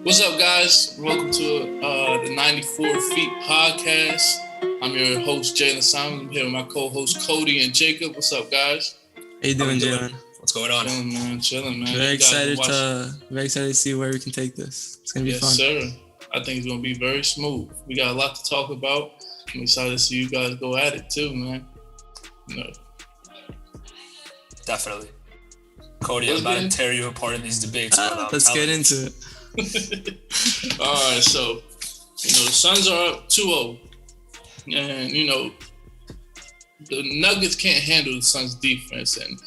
What's up, guys? Welcome to the 94 Feet Podcast. I'm your host, Jalen Simon. I'm here with my co-hosts, Cody and Jacob. What's up, guys? How you doing, Jalen? What's going on? Chilling, man. Very excited to see where we can take this. It's gonna be fun. Yes, sir. I think it's gonna be very smooth. We got a lot to talk about. I'm excited to see you guys go at it too, man. Definitely. Cody, I'm about to tear you apart in these debates. Let's get into it. All right, so the Suns are up 2-0, and the Nuggets can't handle the Suns' defense, and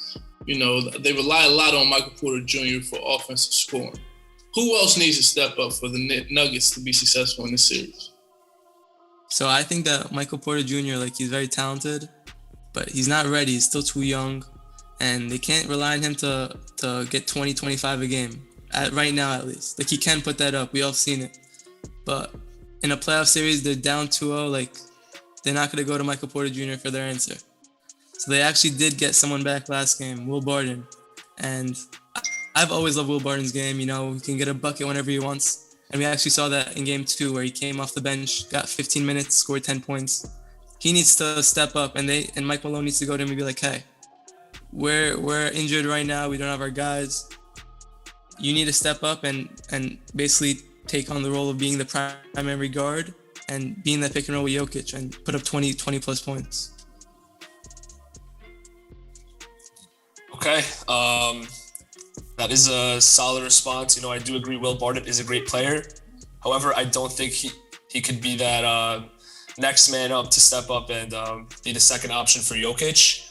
they rely a lot on Michael Porter Jr. for offensive scoring. Who else needs to step up for the Nuggets to be successful in this series? So I think that Michael Porter Jr., he's very talented, but he's not ready. He's still too young, and they can't rely on him to get 20, 25 a game. Right now, at least. He can put that up. We all seen it. But in a playoff series, they're down 2-0. They're not going to go to Michael Porter Jr. for their answer. So they actually did get someone back last game, Will Barton. And I've always loved Will Barton's game. He can get a bucket whenever he wants. And we actually saw that in game 2 where he came off the bench, got 15 minutes, scored 10 points. He needs to step up, and Mike Malone needs to go to him and be like, hey, we're injured right now. We don't have our guys. You need to step up and basically take on the role of being the primary guard and being that pick and roll with Jokic and put up 20 plus points. Okay. That is a solid response. I do agree Will Barton is a great player. However, I don't think he could be that next man up to step up and be the second option for Jokic.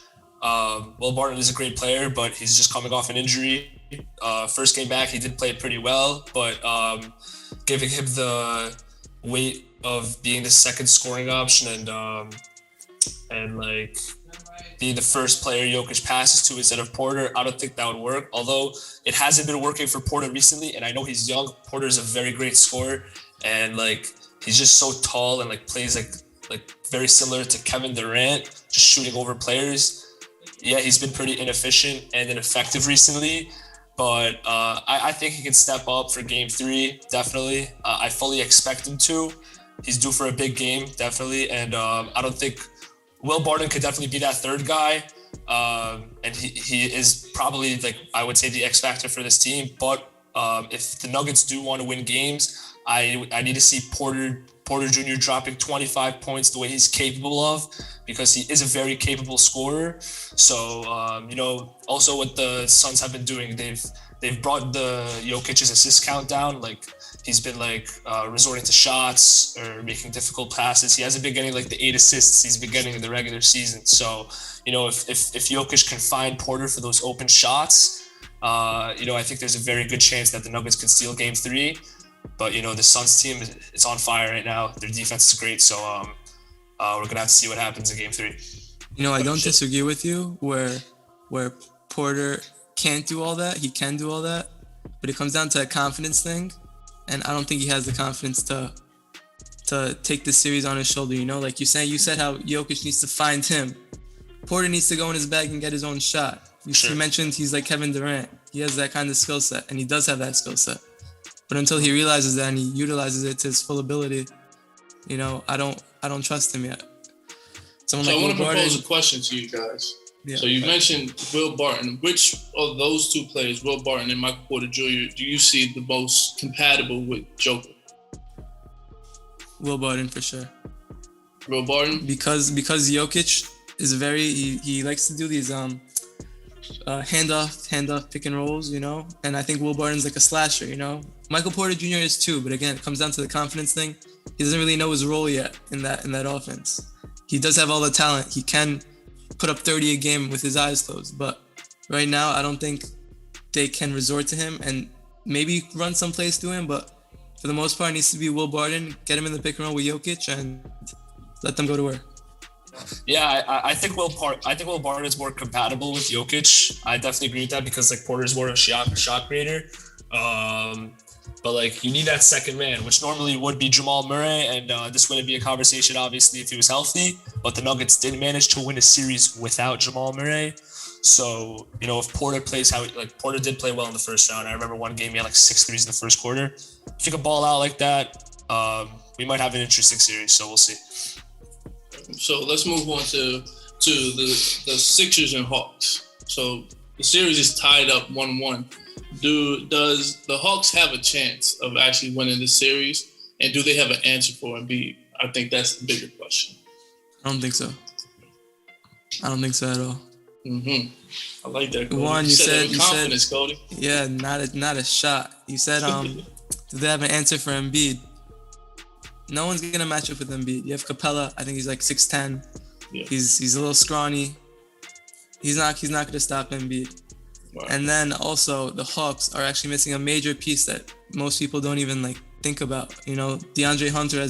Will Barton is a great player, but he's just coming off an injury. First game back, he did play pretty well, but giving him the weight of being the second scoring option and being the first player Jokic passes to instead of Porter, I don't think that would work. Although it hasn't been working for Porter recently, and I know he's young. Porter is a very great scorer, and he's just so tall and plays like very similar to Kevin Durant, just shooting over players. Yeah, he's been pretty inefficient and ineffective recently. But I think he can step up for Game 3, definitely. I fully expect him to. He's due for a big game, definitely. And I don't think Will Barton could definitely be that third guy. And he is probably, I would say, the X factor for this team. But if the Nuggets do want to win games, I need to see Porter Jr. dropping 25 points the way he's capable of, because he is a very capable scorer. So, also what the Suns have been doing, they've brought the Jokic's assist count down. He's been resorting to shots or making difficult passes. He hasn't been getting the 8 assists he's been getting in the regular season. So, if Jokic can find Porter for those open shots, I think there's a very good chance that the Nuggets can steal Game 3. But, the Suns team is on fire right now. Their defense is great. So we're going to have to see what happens in Game 3. I don't disagree with you where Porter can't do all that. He can do all that. But it comes down to a confidence thing. And I don't think he has the confidence to take this series on his shoulder. You said how Jokic needs to find him. Porter needs to go in his bag and get his own shot. You mentioned he's like Kevin Durant. He has that kind of skill set, and he does have that skill set. But until he realizes that and he utilizes it to his full ability, I don't trust him yet. So I want to propose a question to you guys. Yeah. So you mentioned Will Barton. Which of those two players, Will Barton and Michael Porter Jr., do you see the most compatible with Joker? Will Barton for sure. Will Barton? Because Jokic is he likes to do these handoff pick and rolls, and I think Will Barton's like a slasher, Michael Porter Jr. is too, but again, it comes down to the confidence thing. He doesn't really know his role yet in that offense. He does have all the talent. He can put up 30 a game with his eyes closed, but right now I don't think they can resort to him and maybe run some plays through him, but for the most part it needs to be Will Barton, get him in the pick and roll with Jokic and let them go to work. Yeah, I think Will Barton is more compatible with Jokic. I definitely agree with that because Porter's more of a shot creator. But you need that second man, which normally would be Jamal Murray, and this wouldn't be a conversation obviously if he was healthy. But the Nuggets did manage to win a series without Jamal Murray. So, if Porter plays Porter did play well in the first round. I remember one game he had like 6 threes in the first quarter. If you could ball out like that, we might have an interesting series. So we'll see. So let's move on to the Sixers and Hawks. So the series is tied up 1-1. Does the Hawks have a chance of actually winning the series? And do they have an answer for Embiid? I think that's the bigger question. I don't think so. I don't think so at all. Mm-hmm. I like that, Cody. One, you said confidence, Cody. Yeah, not a shot. You said, do they have an answer for Embiid? No one's gonna match up with Embiid. You have Capella. I think he's like 6'10". Yeah. He's a little scrawny. He's not gonna stop Embiid. Wow. And then also the Hawks are actually missing a major piece that most people don't even think about. DeAndre Hunter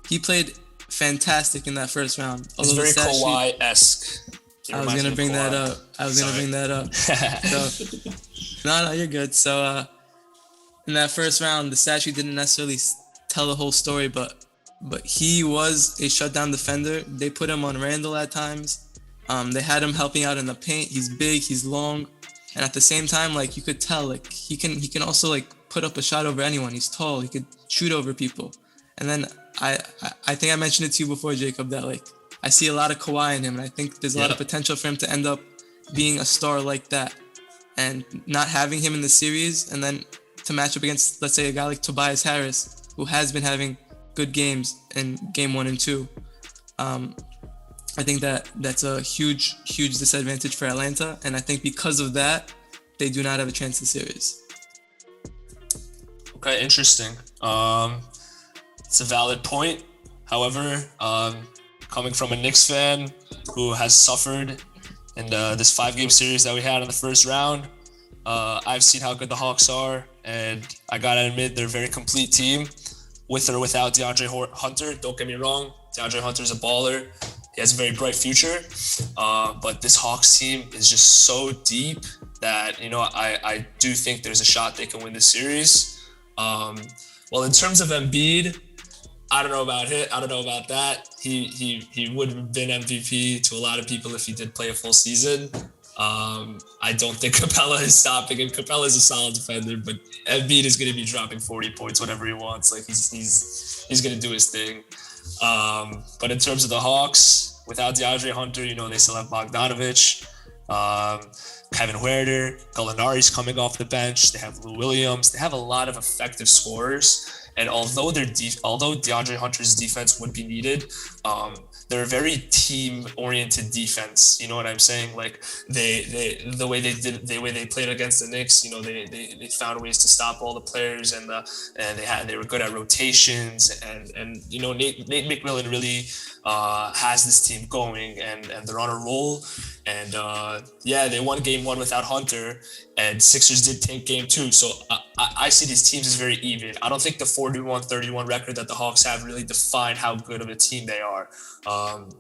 he played fantastic in that first round. He's very Kawhi-esque. I was gonna bring that up. So, no, you're good. So in that first round, the statue didn't necessarily tell the whole story, but he was a shutdown defender. They put him on Randall at times. They had him helping out in the paint. He's big, he's long, and at the same time, you could tell, he can also put up a shot over anyone. He's tall. He could shoot over people. And then I think I mentioned it to you before, Jacob, that I see a lot of Kawhi in him, and I think there's a lot of potential for him to end up being a star like that. And not having him in the series, and then to match up against, let's say, a guy like Tobias Harris, who has been having good games in game 1 and 2. I think that's a huge disadvantage for Atlanta, and I think because of that, they do not have a chance in the series. Okay, interesting. It's a valid point. However, coming from a Knicks fan who has suffered in this 5-game series that we had in the first round, I've seen how good the Hawks are, and I gotta admit they're a very complete team, with or without DeAndre Hunter. Don't get me wrong, DeAndre Hunter's a baller. He has a very bright future, but this Hawks team is just so deep that I do think there's a shot they can win this series. Well, in terms of Embiid, I don't know about it. I don't know about that. He would have been MVP to a lot of people if he did play a full season. I don't think Capella is stopping him. Capella is a solid defender, but Embiid is going to be dropping 40 points whenever he wants. He's going to do his thing. But in terms of the Hawks, without DeAndre Hunter, they still have Bogdanović, Kevin Huerter, Gallinari's coming off the bench. They have Lou Williams. They have a lot of effective scorers. And although DeAndre Hunter's defense would be needed, they're a very team-oriented defense. You know what I'm saying? The way they played against the Knicks, they found ways to stop all the players, and they were good at rotations, and Nate McMillan really has this team going, and they're on a roll. And they won game 1 without Hunter, and Sixers did take game 2. So I see these teams as very even. I don't think the 41-31 record that the Hawks have really defined how good of a team they are.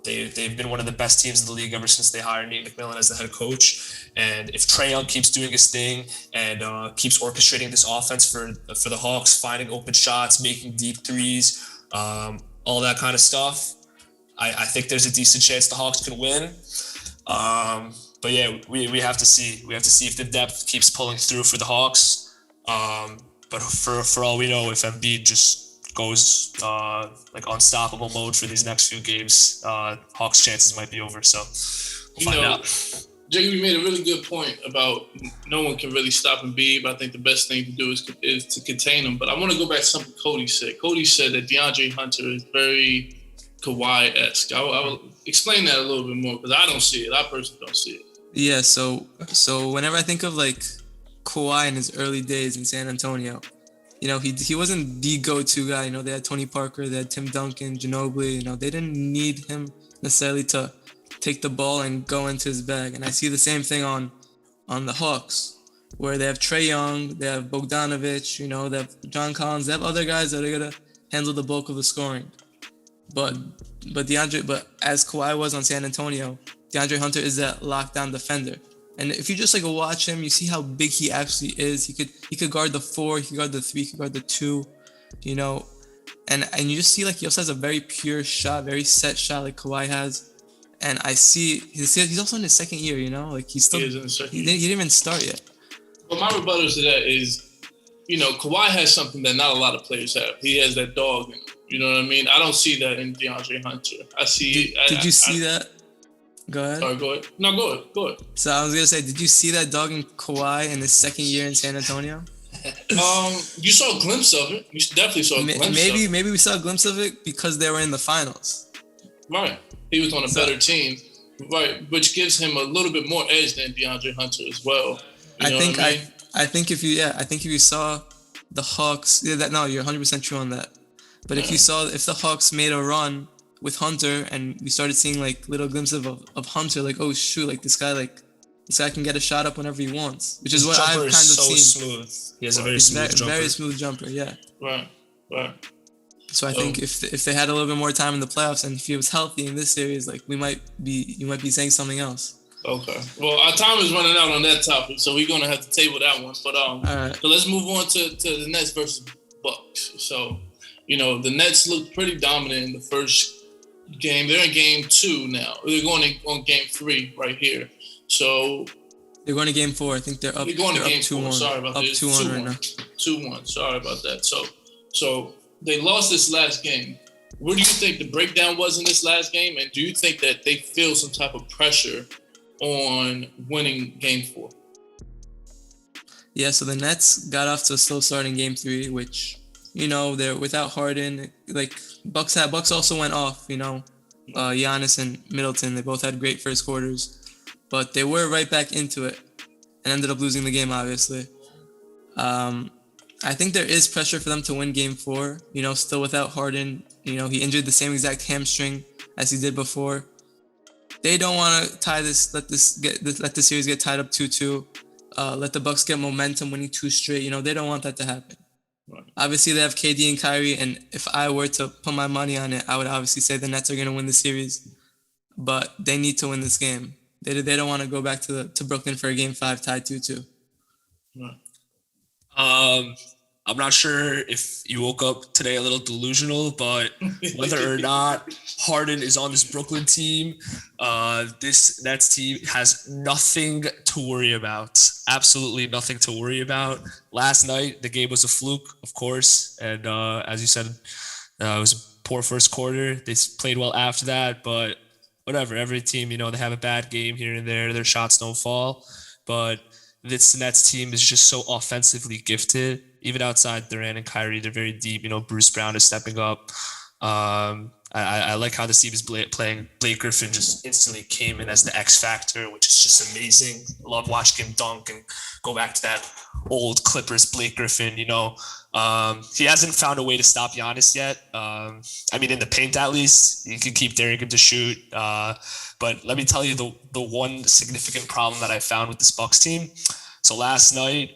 They've been one of the best teams in the league ever since they hired Nate McMillan as the head coach. And if Trae Young keeps doing his thing and keeps orchestrating this offense for the Hawks, finding open shots, making deep threes, all that kind of stuff, I think there's a decent chance the Hawks can win. But yeah, we have to see. We have to see if the depth keeps pulling through for the Hawks. But for all we know, if Embiid just goes unstoppable mode for these next few games, Hawks' chances might be over. So we'll find out. Jacob, you made a really good point about no one can really stop Embiid, but I think the best thing to do is to contain him. But I want to go back to something Cody said. Cody said that DeAndre Hunter is very Kawhi-esque. I will explain that a little bit more because I don't see it. I personally don't see it. Yeah, so whenever I think of Kawhi in his early days in San Antonio, he wasn't the go-to guy. They had Tony Parker, they had Tim Duncan, Ginobili. They didn't need him necessarily to take the ball and go into his bag. And I see the same thing on the Hawks, where they have Trae Young, they have Bogdanović, they have John Collins, they have other guys that are gonna handle the bulk of the scoring. But as Kawhi was on San Antonio, DeAndre Hunter is that lockdown defender. And if you just watch him, you see how big he actually is. He could guard the 4, he could guard the 3, he could guard the 2, and you just see he also has a very pure shot, very set shot like Kawhi has. And I see he's also in his second year, like he's still, He is in the second he didn't even start yet. But my rebuttal to that is, Kawhi has something that not a lot of players have. He has that dog in him. You know what I mean? I don't see that in DeAndre Hunter. I see. Did you see that? Go ahead. Sorry, go ahead. No, go ahead. So I was gonna say, did you see that dog in Kawhi in his second year in San Antonio? You saw a glimpse of it. You definitely saw a glimpse. Maybe we saw a glimpse of it because they were in the finals. Right. He was on a better team. Right, which gives him a little bit more edge than DeAndre Hunter as well. I think if you saw the Hawks, you're 100% true on that. But if the Hawks made a run with Hunter and we started seeing like little glimpses of Hunter, like, oh shoot, like this guy can get a shot up whenever he wants, which is what I've kind of seen. Smooth. He has a very smooth jumper. Very smooth jumper, yeah. Right. So I think if they had a little bit more time in the playoffs and if he was healthy in this series, like you might be saying something else. Okay. Well, our time is running out on that topic, so we're gonna have to table that one. But all right. So let's move on to the Nets versus Bucks. So, the Nets looked pretty dominant in the first game. They're in game 2 now. They're going on game 3 right here. So they're going to game 4. I think they're up. They're going to game 4. 2-1. Sorry about that. Up 2-1 right now. 2-1. Sorry about that. So they lost this last game. What do you think the breakdown was in this last game? And do you think that they feel some type of pressure on winning game 4? Yeah, so the Nets got off to a slow start in game 3, which, they're without Harden. Like, Bucks also went off, Giannis and Middleton, they both had great first quarters. But they were right back into it and ended up losing the game, obviously. I think there is pressure for them to win game 4, still without Harden. He injured the same exact hamstring as he did before. They don't want to let the series get tied up 2-2. Let the Bucks get momentum winning 2 straight. They don't want that to happen. Right. Obviously, they have KD and Kyrie, and if I were to put my money on it, I would obviously say the Nets are going to win the series. But they need to win this game. They don't want to go back to Brooklyn for a game 5 tied 2-2. Right. I'm not sure if you woke up today a little delusional, but whether or not Harden is on this Brooklyn team, this Nets team has nothing to worry about. Absolutely nothing to worry about. Last night, the game was a fluke, of course. And as you said, it was a poor first quarter. They played well after that, but whatever. Every team, they have a bad game here and there. Their shots don't fall. But this Nets team is just so offensively gifted. Even outside Durant and Kyrie, they're very deep. Bruce Brown is stepping up. I like how the team is playing. Blake Griffin just instantly came in as the X factor, which is just amazing. I love watching him dunk and go back to that old Clippers Blake Griffin. He hasn't found a way to stop Giannis yet. In the paint at least, you can keep daring him to shoot. But let me tell you the one significant problem that I found with this Bucks team. So last night,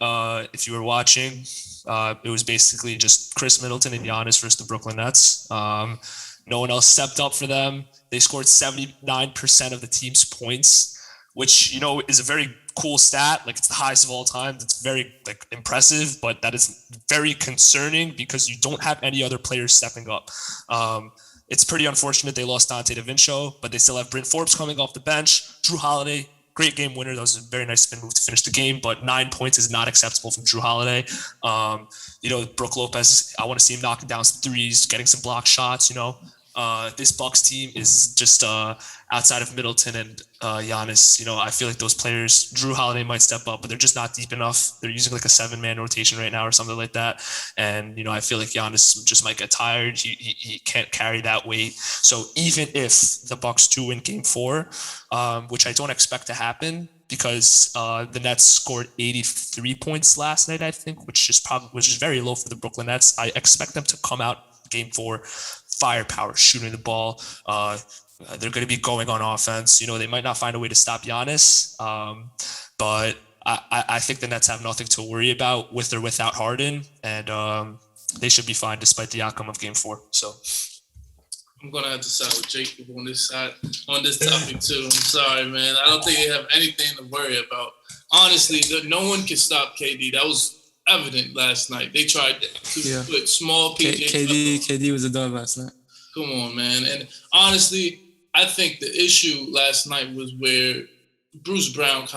if you were watching, it was basically just Chris Middleton and Giannis versus the Brooklyn Nets. No one else stepped up for them. They scored 79% of the team's points, which, is a very cool stat. Like, it's the highest of all time. It's very impressive, but that is very concerning because you don't have any other players stepping up. It's pretty unfortunate they lost Dante DaVinci, but they still have Bryn Forbes coming off the bench. Drew Holiday, great game winner. That was a very nice spin move to finish the game, but 9 points is not acceptable from Drew Holiday. Brook Lopez, I want to see him knocking down some threes, getting some block shots, This Bucks team is just outside of Middleton and Giannis. I feel like those players, Drew Holiday might step up, but they're just not deep enough. They're using like a 7-man rotation right now or something like that. And, I feel like Giannis just might get tired. He can't carry that weight. So even if the Bucks do win game 4, which I don't expect to happen, because the Nets scored 83 points last night, I think, which is very low for the Brooklyn Nets. I expect them to come out game 4, firepower, shooting the ball. They're going to be going on offense. They might not find a way to stop Giannis, but I think the Nets have nothing to worry about with or without Harden, and they should be fine despite the outcome of game 4. So I'm gonna have to side with Jacob on this topic too. I'm sorry, man. I don't think they have anything to worry about. Honestly, no one can stop KD. That was evident last night. They tried to put small PJ. KD was a dog last night. Come on, man. And honestly, I think the issue last night was where Bruce Brown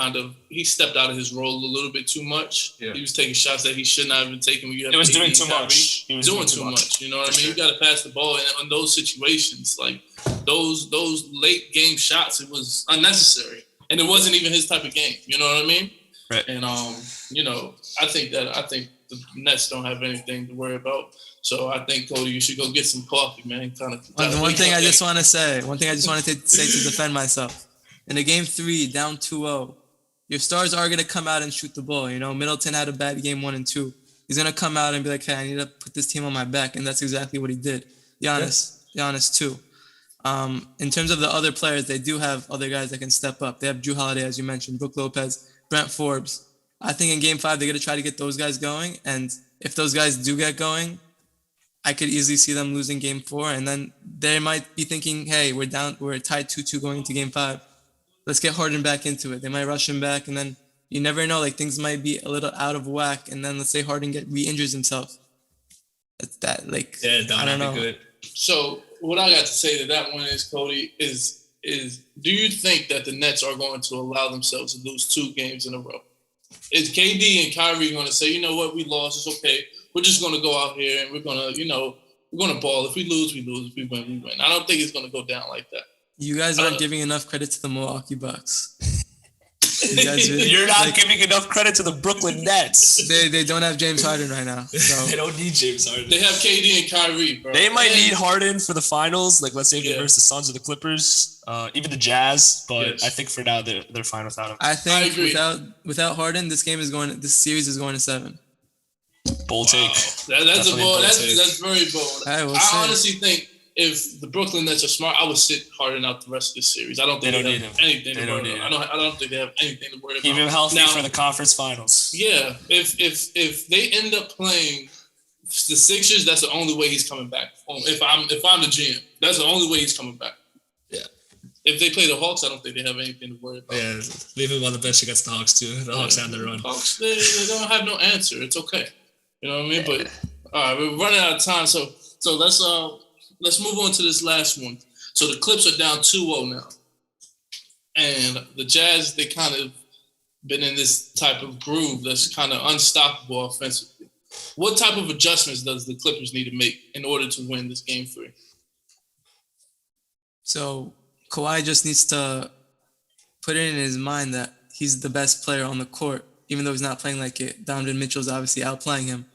he stepped out of his role a little bit too much. Yeah. He was taking shots that he should not have been taking. When you have it was doing too much. He was doing too much. You know what I mean? Sure. You got to pass the ball, and on those situations, like those late game shots, it was unnecessary, and it wasn't even his type of game. You know what I mean? Right. And I think the Nets don't have anything to worry about. So I think, Cody, you should go get some coffee, man. One thing I just wanted to say to defend myself. In a game 3, down 2-0, your stars are going to come out and shoot the ball. You know, Middleton had a bad game 1 and 2. He's going to come out and be like, hey, I need to put this team on my back. And that's exactly what he did. Giannis too. In terms of the other players, they do have other guys that can step up. They have Drew Holiday, as you mentioned, Brook Lopez, Brent Forbes. I think in game 5, they're going to try to get those guys going. And if those guys do get going, I could easily see them losing game 4. And then they might be thinking, hey, we're tied 2-2 going into game 5. Let's get Harden back into it. They might rush him back, and then you never know. Like, things might be a little out of whack, and then let's say Harden re-injures himself. I don't know. Good. So what I got to say to that one is, Cody, is do you think that the Nets are going to allow themselves to lose 2 games in a row? Is KD and Kyrie going to say, you know what, we lost, it's okay. We're just going to go out here and we're going to ball. If we lose, we lose. If we win, we win. I don't think it's going to go down like that. You guys aren't giving enough credit to the Milwaukee Bucks. You're not giving enough credit to the Brooklyn Nets. They don't have James Harden right now. So. They don't need James Harden. They have KD and Kyrie, bro. They might need Harden for the finals. Like, let's say they versus the Suns or the Clippers, even the Jazz. But I think for now they're fine without him. I think without Harden, this series is going to 7. Bold take. That's a bold. That's very bold. I honestly think, if the Brooklyn Nets are smart, I would sit Harden out the rest of the series. I don't think they have anything to worry about. I don't think they have anything to worry about. Keep him healthy for the conference finals. Yeah, if they end up playing the Sixers, that's the only way he's coming back. If I'm the GM, that's the only way he's coming back. Yeah. If they play the Hawks, I don't think they have anything to worry about. Yeah, leave him on the bench against the Hawks too. The Hawks have their run. Hawks, they don't have no answer. It's okay. You know what I mean? But all right, we're running out of time, so let's move on to this last one. So the Clips are down 2-0 now. And the Jazz, they kind of been in this type of groove that's kind of unstoppable offensively. What type of adjustments does the Clippers need to make in order to win this game 3? So Kawhi just needs to put it in his mind that he's the best player on the court, even though he's not playing like it. Donovan Mitchell's obviously outplaying him.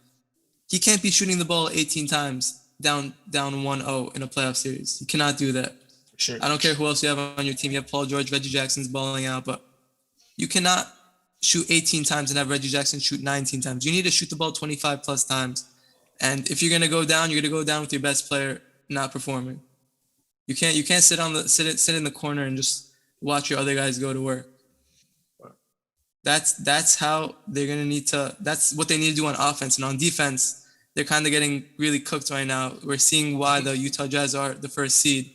He can't be shooting the ball 18 times down 1-0 in a playoff series. You cannot do that. Sure. I don't care who else you have on your team. You have Paul George, Reggie Jackson's balling out, but you cannot shoot 18 times and have Reggie Jackson shoot 19 times. You need to shoot the ball 25 plus times. And if you're going to go down, you're going to go down with your best player not performing. You can't sit in the corner and just watch your other guys go to work. That's how they're going to need to – that's what they need to do on offense. And on defense, they're kind of getting really cooked right now. We're seeing why the Utah Jazz are the first seed.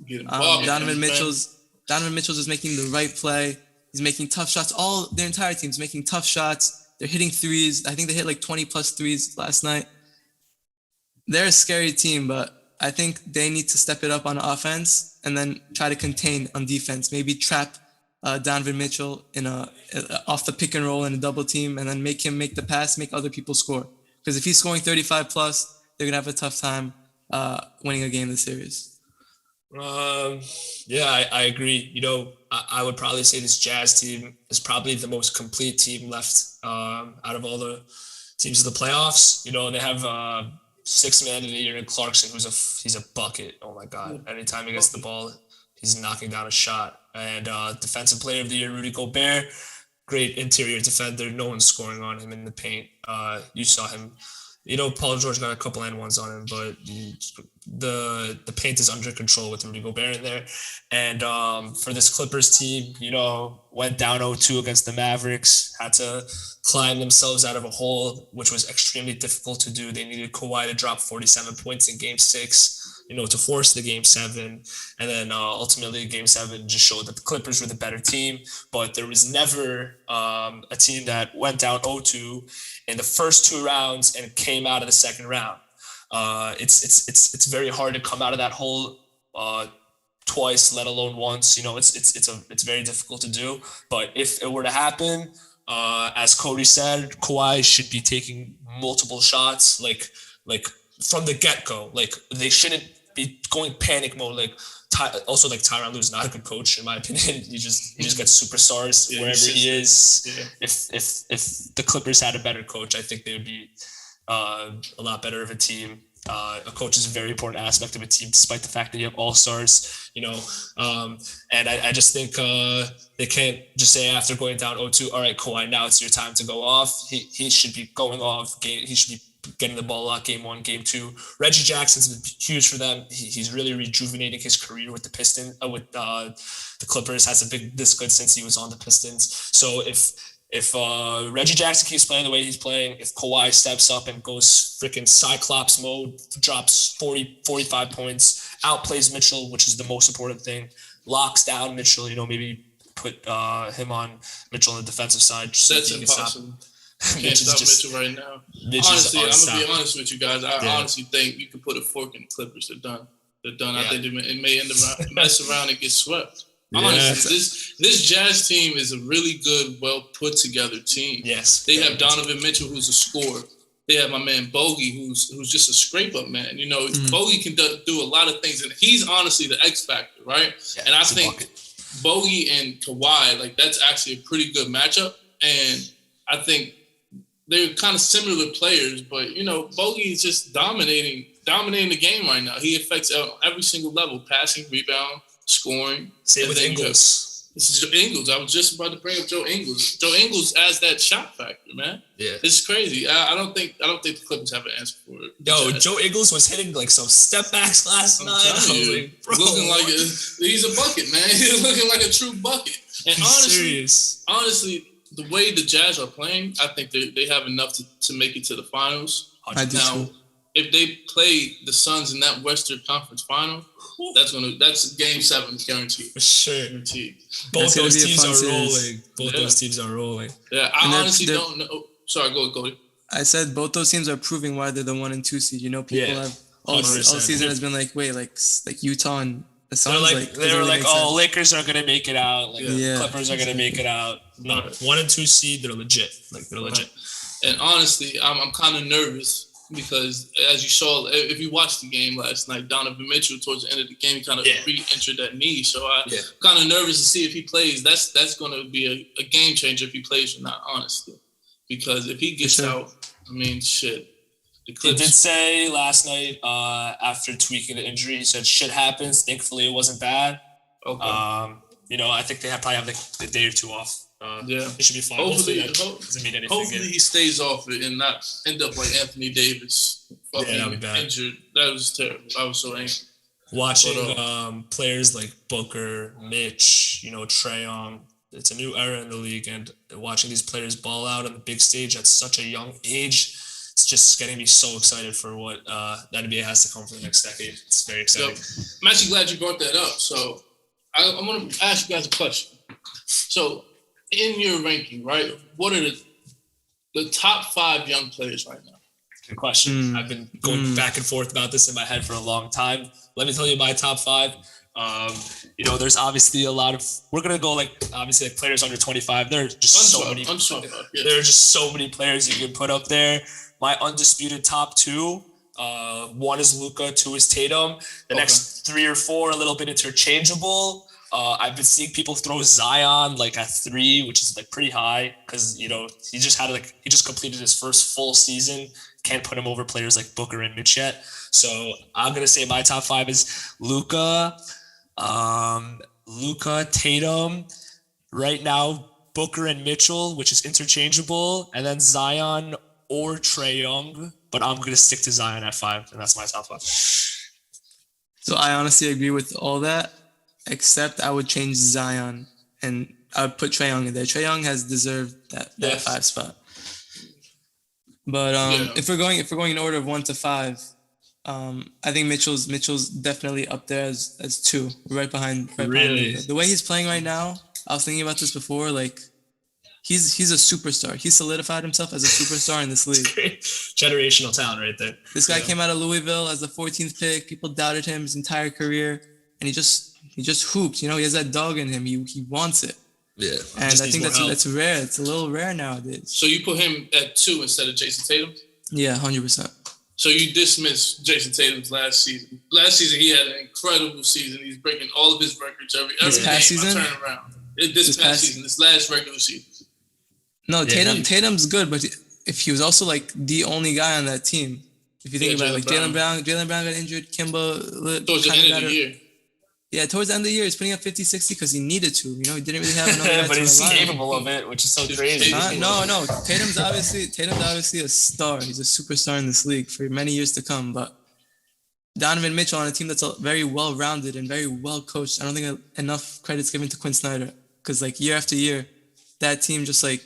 Donovan Mitchell's is making the right play. He's making tough shots. Their entire team's making tough shots. They're hitting threes. I think they hit like 20 plus threes last night. They're a scary team, but I think they need to step it up on offense and then try to contain on defense. Maybe trap Donovan Mitchell in off the pick and roll in a double team, and then make him make the pass, make other people score. Because if he's scoring 35 plus, they're gonna have a tough time winning a game this series. Yeah, I agree. You know, I would probably say this Jazz team is probably the most complete team left out of all the teams of the playoffs. You know, they have 6th man of the year in Clarkson, he's a bucket. Oh my God! Anytime he gets the ball, he's knocking down a shot. And defensive player of the year, Rudy Gobert. Great interior defender. No one's scoring on him in the paint. You saw him. You know, Paul George got a couple and ones on him, but the paint is under control with Rudy Gobert in there. And for this Clippers team, you know, went down 0-2 against the Mavericks, had to climb themselves out of a hole, which was extremely difficult to do. They needed Kawhi to drop 47 points in Game 6. You know, to force the Game 7. And then ultimately Game 7 just showed that the Clippers were the better team. But there was never a team that went down 0-2 in the first 2 rounds and came out of the second round. It's very hard to come out of that hole twice, let alone once. It's very difficult to do. But if it were to happen, as Cody said, Kawhi should be taking multiple shots, like from the get go. Like they shouldn't be going panic mode. Like also like Tyronn Lue is not a good coach in my opinion. He just gets superstars wherever he is. Yeah. If the Clippers had a better coach, I think they would be a lot better of a team. A coach is a very important aspect of a team, despite the fact that you have all-stars, and I just think they can't just say after going down 0-2, all right, Kawhi, now it's your time to go off. He should be going off. He should be getting the ball out game 1, game 2. Reggie Jackson's been huge for them. He's really rejuvenating his career with the Pistons, with the Clippers. Hasn't been this good since he was on the Pistons. So if Reggie Jackson keeps playing the way he's playing, if Kawhi steps up and goes freaking Cyclops mode, drops 40, 45 points, outplays Mitchell, which is the most important thing, locks down Mitchell, maybe put him on Mitchell on the defensive side. That's impossible. Can't stop Mitchell right now. Honestly, I'm going to be honest with you guys. I honestly think you could put a fork in the Clippers. They're done. Yeah. I think it may end up mess around and get swept. Yeah. Honestly, this Jazz team is a really good, well put together team. Yes, they have Donovan Mitchell, who's a scorer. They have my man Bogey, who's just a scrape up man. Bogey can do a lot of things, and he's honestly the X factor, right? Yeah, and I think Bogey and Kawhi, like that's actually a pretty good matchup. And I think they're kind of similar players, but Bogey is just dominating the game right now. He affects every single level: passing, rebound, scoring. Same with Ingles. This is Joe Ingles. I was just about to bring up Joe Ingles. Joe Ingles adds that shot factor, man. Yeah, it's crazy. I don't think the Clippers have an answer for it. Joe Ingles was hitting like some step backs last night. Looking like he's a bucket, man. He's looking like a true bucket. And honestly, the way the Jazz are playing, I think they have enough to make it to the finals. Now, if they play the Suns in that Western Conference final, that's Game 7 guaranteed. For sure. Guaranteed. Both those teams are rolling. Those teams are rolling. Yeah, I honestly don't know. Sorry, go ahead, Cody. I said both those teams are proving why they're the 1 and 2 seed. People have all season has been like Utah and the Suns. They were like, Lakers are gonna make it out. Clippers are gonna make it out. No, 1 and 2 seed, they're legit. They're legit. And honestly, I'm kind of nervous because as you saw, if you watched the game last night, Donovan Mitchell towards the end of the game, he kind of re-entered that knee. So I'm kind of nervous to see if he plays. That's going to be a game changer if he plays or not, honestly. Because if he gets out, I mean, shit. He did say last night after tweaking the injury, he said shit happens. Thankfully, it wasn't bad. Okay. I think they probably have like a day or 2 off. It should be fine. Hopefully doesn't mean anything. Hopefully he stays off it and not end up like Anthony Davis, that'd be bad. Injured. That was terrible. I was so angry. Watching players like Booker, Mitch, Trae Young. It's a new era in the league, and watching these players ball out on the big stage at such a young age, it's just getting me so excited for what the NBA has to come for the next decade. It's very exciting. So, I'm actually glad you brought that up. So I'm going to ask you guys a question. So in your ranking, right, what are the top 5 young players right now? Good question. I've been going back and forth about this in my head for a long time. Let me tell you my top 5. There's obviously a lot of. We're gonna go obviously players under 25. There are just so many. There are just so many players you can put up there. My undisputed top 2. 1 is Luka, 2 is Tatum. The next 3 or 4 a little bit interchangeable. I've been seeing people throw Zion at 3, which is pretty high because he just completed his first full season. Can't put him over players like Booker and Mitch yet. So I'm gonna say my top 5 is Luka, Tatum. Right now, Booker and Mitchell, which is interchangeable, and then Zion or Trae Young. But I'm gonna stick to Zion at 5, and that's my top 5. So I honestly agree with all that. Except I would change Zion and I would put Trae Young in there. Trae Young has deserved that 5 spot. But if we're going in order of 1 to 5, I think Mitchell's definitely up there as 2, right behind. Really? The way he's playing right now, I was thinking about this before. He's a superstar. He solidified himself as a superstar in this league. Generational talent right there. This guy came out of Louisville as the 14th pick. People doubted him his entire career, and he just He just hoops. He has that dog in him. He wants it. Yeah. And I think that's rare. It's a little rare nowadays. So you put him at 2 instead of Jason Tatum? Yeah, 100%. So you dismiss Jason Tatum's last season. Last season, he had an incredible season. He's breaking all of his records every This past game. season? Turn around. This past season, this last regular season. No, Tatum's good, but if he was also like the only guy on that team, if you think about it, like Jalen Brown got injured, Kimba towards the end of the year. Yeah, towards the end of the year, he's putting up 50, 60 because he needed to. He didn't really have another guy but to he's rely on. capable of it, which is so crazy. No. Tatum's obviously a star. He's a superstar in this league for many years to come. But Donovan Mitchell on a team that's very well-rounded and very well-coached. I don't think enough credit's given to Quinn Snyder because like year after year, that team they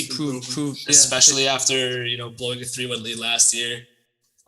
prove. Especially after blowing a 3-1 lead last year.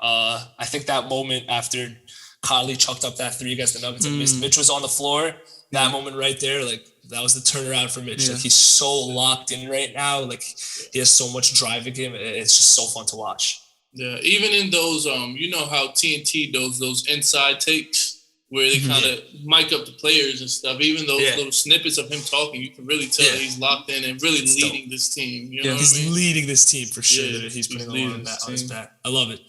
I think that moment after Conley chucked up that 3 against the Nuggets and missed. Mitch was on the floor. That moment right there, like that was the turnaround for Mitch. Yeah. Like he's so locked in right now. Like he has so much drive in him. It's just so fun to watch. Yeah, even in those, you know how TNT does those inside takes where they kind of mic up the players and stuff. Even those little snippets of him talking, you can really tell he's locked in and really leading this team. You know what I mean? Leading this team for sure. Yeah, he's putting on his back. I love it.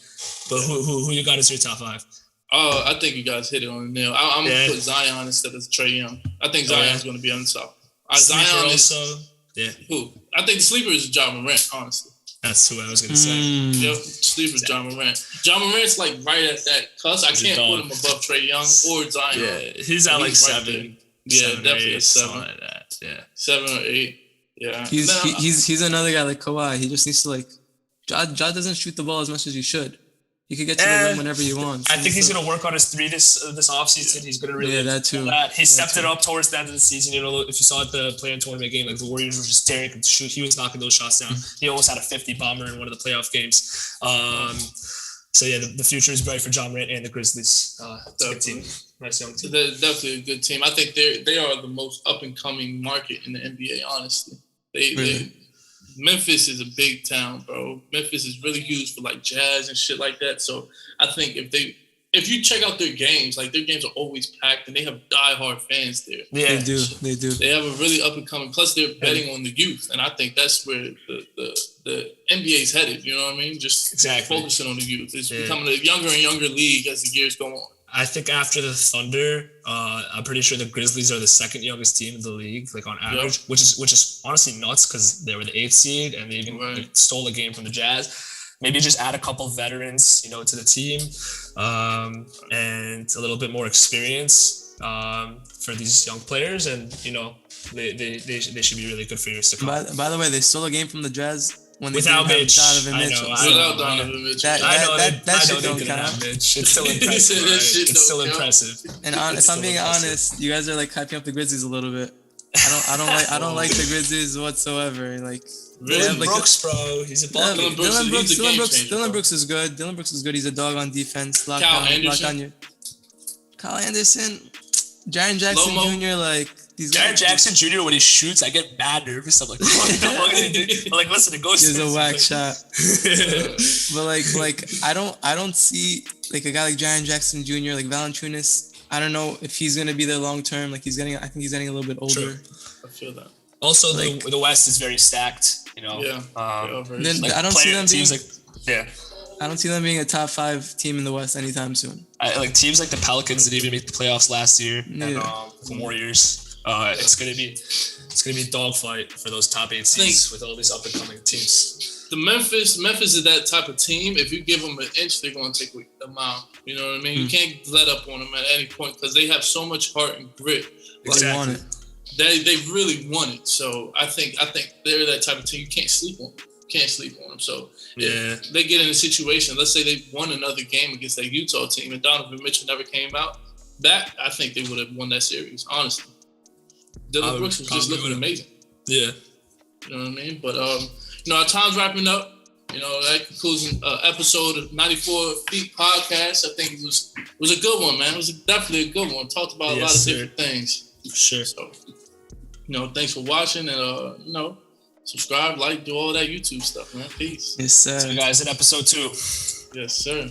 But who you got as your top 5? Oh, I think you guys hit it on the nail. I'm going to put Zion instead of Trae Young. I think Zion's going to be on the top. Zion is also. Yeah. Who? I think the sleeper is Ja Morant, honestly. That's who I was going to say. Yep, sleeper is Ja Morant. Ja Morant's like right at that cusp. I can't put him above Trae Young or Zion. Yeah, he's at like 7. Yeah, definitely a 7. Like that. Yeah. 7 or 8. Yeah. He's another guy like Kawhi. He just needs to Ja doesn't shoot the ball as much as he should. You can get to the rim whenever you want. I think he's going to work on his 3 this offseason. He's going to really that too. He stepped it up towards the end of the season. If you saw at the play-in tournament game, like the Warriors were just tearing him to shoot. He was knocking those shots down. He almost had a 50 bomber in one of the playoff games. So yeah, the future is bright for Ja Morant and the Grizzlies. It's a good team. Nice young team. They're definitely a good team. I think they are the most up-and-coming market in the NBA, honestly. Memphis is a big town, bro. Memphis is really huge for like jazz and shit like that. So I think if you check out their games, like their games are always packed and they have diehard fans there. Yeah, they do. They have a really up and coming. Plus, they're betting on the youth, and I think that's where the NBA is headed. You know what I mean? Just focusing on the youth. It's becoming a younger and younger league as the years go on. I think after the Thunder, I'm pretty sure the Grizzlies are the 2nd youngest team in the league, like on average, which is honestly nuts because they were the 8th seed and they even stole a game from the Jazz. Maybe just add a couple veterans, to the team, and a little bit more experience for these young players, and they should be really good for years to come. By the way, they stole a game from the Jazz. Without Mitch. Donovan Mitchell. Without Donovan Mitchell. That shit don't count. Mitch. It's still impressive. It's still impressive. And if I'm being honest, you guys are like hyping up the Grizzlies a little bit. I don't like the Grizzlies whatsoever. Like Dylan Brooks, bro. He's a ball. Dylan Brooks is good. Dylan Brooks is good. He's a dog on defense. Kyle Anderson. Jaren Jackson Jr. Like these Jaren Jackson Jr. when he shoots, I get mad nervous. I'm like, what the fuck did he do? I'm like, listen, it goes. He's a whack shot. But like I don't see like a guy like Jaren Jackson Jr. like Valanciunas. I don't know if he's gonna be there long term. Like I think he's getting a little bit older. True. I feel that. Also, the West is very stacked. Yeah. I don't see them being I don't see them being a top 5 team in the West anytime soon. Teams like the Pelicans didn't even make the playoffs last year, and the Warriors. It's gonna be a dogfight for those top 8 seeds with all these up and coming teams. Memphis is that type of team. If you give them an inch, they're gonna take a mile. You know what I mean? You can't let up on them at any point because they have so much heart and grit. Exactly. They want it. They really want it. So I think they're that type of team. You can't sleep on them. So if they get in a situation, let's say they won another game against that Utah team and Donovan Mitchell never came out, I think they would have won that series, honestly. Dylan Brooks was just looking amazing. Yeah. You know what I mean? But, our time's wrapping up. That concludes episode of 94 Feet Podcast. I think it was a good one, man. It was definitely a good one. Talked about a lot of different things. For sure. So, thanks for watching and, subscribe, like, do all that YouTube stuff, man. Peace. Yes, sir. See you guys in episode 2. Yes, sir.